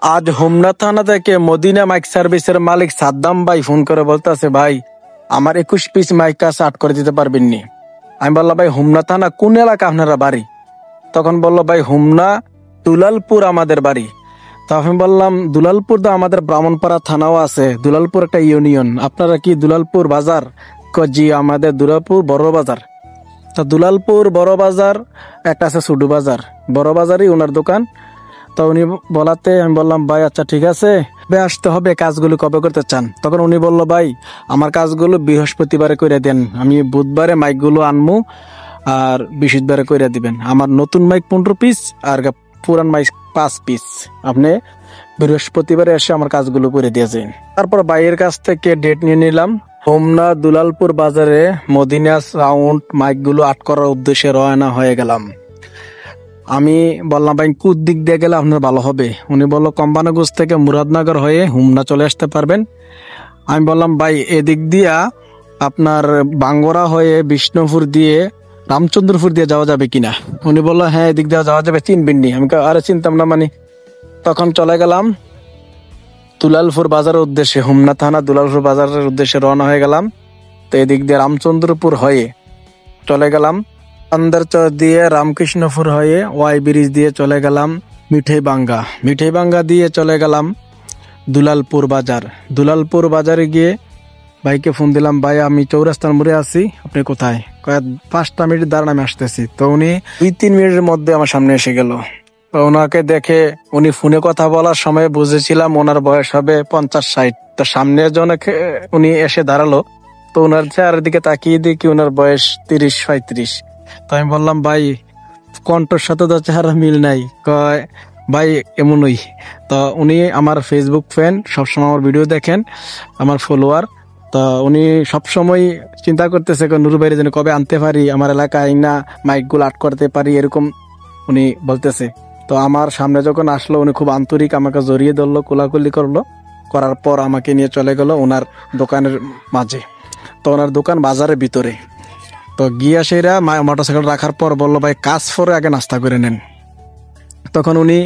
আজ হোমনা থানা থেকে মদিনা মাইক সার্ভিসের মালিক সাদ্দাম ভাই ফোন করে বলতেছে, ভাই আমার 21 পিস মাইক কাছে আট করে দিতে পারবেন নি? আমি বললাম, ভাই হোমনা থানা কোন এলাকা আপনারা বাড়ি? তখন বললো, ভাই হোমনা দুলালপুর আমাদের বাড়ি। তো আমি বললাম, দুলালপুর তো আমাদের ব্রাহ্মণপাড়া থানাও আছে, দুলালপুর একটা ইউনিয়ন, আপনারা কি দুলালপুর বাজার? জি আমাদের দুলালপুর বড় বাজার। তো দুলালপুর বড় বাজার একটা আছে ছোট বাজার, বড় বাজারই ওনার দোকান। তো উনি বলাতে আমি বললাম, ভাই আচ্ছা ঠিক আছে, কবে আসতে হবে, কাজগুলো কবে করতে চান? তখন উনি বলল, ভাই আমার কাজগুলো বৃহস্পতিবারে করে দেন, আমি বুধবারে মাইকগুলো আনমু আর বৃহস্পতিবারে করে দিবেন। আমার নতুন মাইক 15 পিস আর পুরান মাইক 5 পিস, আপনি বৃহস্পতিবারে এসে আমার কাজগুলো করে দিয়েছেন। তারপর ভাইয়ের কাছ থেকে ডেট নিয়ে নিলাম। হোমনা দুলালপুর বাজারে মদিনা সাউন্ড মাইকগুলো আট করার উদ্দেশ্যে রওনা হয়ে গেলাম। আমি বললাম, ভাই কোন দিক দিয়ে গেলে আপনার ভালো হবে? উনি বললো, কোম্পানিগঞ্জ থেকে মুরাদনগর হয়ে হোমনা চলে আসতে পারবেন। আমি বললাম, ভাই এদিক দিয়া আপনার বাঙ্গরা হয়ে বিষ্ণুপুর দিয়ে রামচন্দ্রপুর দিয়ে যাওয়া যাবে কিনা? উনি বললো, হ্যাঁ এদিক দিয়ে যাওয়া যাবে, চিনবেননি? আমি আরে চিনতাম না মানে। তখন চলে গেলাম দুলালপুর বাজারের উদ্দেশ্যে, হোমনা থানা দুলালপুর বাজারের উদ্দেশ্যে রওনা হয়ে গেলাম। তো এদিক দিয়ে রামচন্দ্রপুর হয়ে চলে গেলাম, আন্দারচর দিয়ে রামকৃষ্ণপুর হয়ে ওয়াই ব্রিজ দিয়ে চলে গেলাম মিঠাইবাঙ্গা দিয়ে চলে গেলাম দুলালপুর বাজার। দুলালপুর বাজারে গিয়ে ভাইকে ফোন দিলাম, ভাই আমি চৌরাস্তার মোড়ে আছি, আপনি কোথায়? 5টা মিনিট দাঁড়ান, আমি আসতেছি। তো উনি 2-3 মিনিটের মধ্যে আমার সামনে এসে গেল। তো ওনাকে দেখে, উনি ফোনে কথা বলার সময় বুঝেছিলাম ওনার বয়স হবে 50-60। তো সামনে জনকে উনি এসে দাঁড়ালো, তো ওনার চেহারার দিকে তাকিয়ে দেখি ওনার বয়স 30-35। তো আমি বললাম, ভাই কণ্ঠর সাথে তো চেহারা মিল নাই। কয়, ভাই এমনই। তো উনি আমার ফেসবুক ফ্যান, সবসময় আমার ভিডিও দেখেন, আমার ফলোয়ার। তো উনি সবসময় চিন্তা করতেছে নুরু ভাইয়ের যেন কবে আনতে পারি, আমার এলাকায় না মাইকগুলো আট করতে পারি, এরকম উনি বলতেছে। তো আমার সামনে যখন আসলো, উনি খুব আন্তরিক আমাকে জড়িয়ে ধরলো, কোলাকুলি করলো, করার পর আমাকে নিয়ে চলে গেল ওনার দোকানের মাঝে। তো ওনার দোকান বাজারের ভিতরে। তো গিয়া সেরা মোটরসাইকেল রাখার পর বললো, ভাই কাজ পরে আগে নাস্তা করে নেন। তখন উনি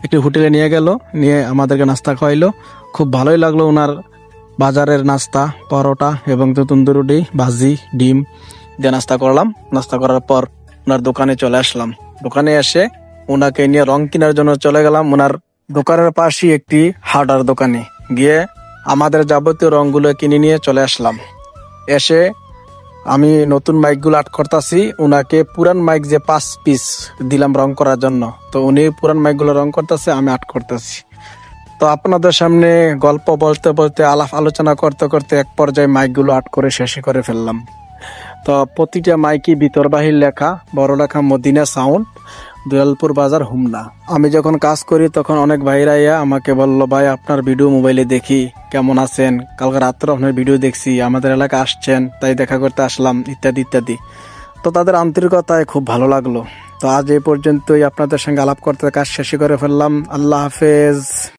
একটি হোটেলে নিয়ে গেল, নিয়ে আমাদেরকে নাস্তা খাওয়াইলো। খুব ভালোই লাগলো ওনার বাজারের নাস্তা, পরোটা এবং তন্দুরি রুটি, ভাজি, ডিম দিয়ে নাস্তা করলাম। নাস্তা করার পর ওনার দোকানে চলে আসলাম। দোকানে এসে ওনাকে নিয়ে রং কেনার জন্য চলে গেলাম ওনার দোকানের পাশেই একটি হার্ডওয়্যার দোকানে। গিয়ে আমাদের যাবতীয় রংগুলো কিনে নিয়ে চলে আসলাম। এসে আমি নতুন মাইকগুলো আট করতেছি, উনাকে পুরান মাইক যে 5 পিস দিলাম রং করার জন্য, তো উনি পুরান মাইকগুলো রং করতেছে, আমি আট করতেছি। তো আপনাদের সামনে গল্প বলতে বলতে, আলাপ আলোচনা করতে করতে এক পর্যায়ে মাইকগুলো আট করে শেষ করে ফেললাম। তো প্রতিটা মাইকই ভিতর বাহির লেখা, বড় লেখা মদিনা সাউন্ড, দুলালপুর বাজার, হোমনা। আমি যখন কাজ করি তখন অনেক ভাইরা আমাকে বললো, ভাই আপনার ভিডিও মোবাইলে দেখি, কেমন আছেন, কালকে রাত্রে আপনার ভিডিও দেখছি, আমাদের এলাকা আসছেন, তাই দেখা করতে আসলাম, ইত্যাদি ইত্যাদি। তো তাদের আন্তরিকতায় খুব ভালো লাগলো। তো আজ এই পর্যন্তই, আপনাদের সঙ্গে আলাপ করতে কাজ শেষ করে ফেললাম। আল্লাহ হাফেজ।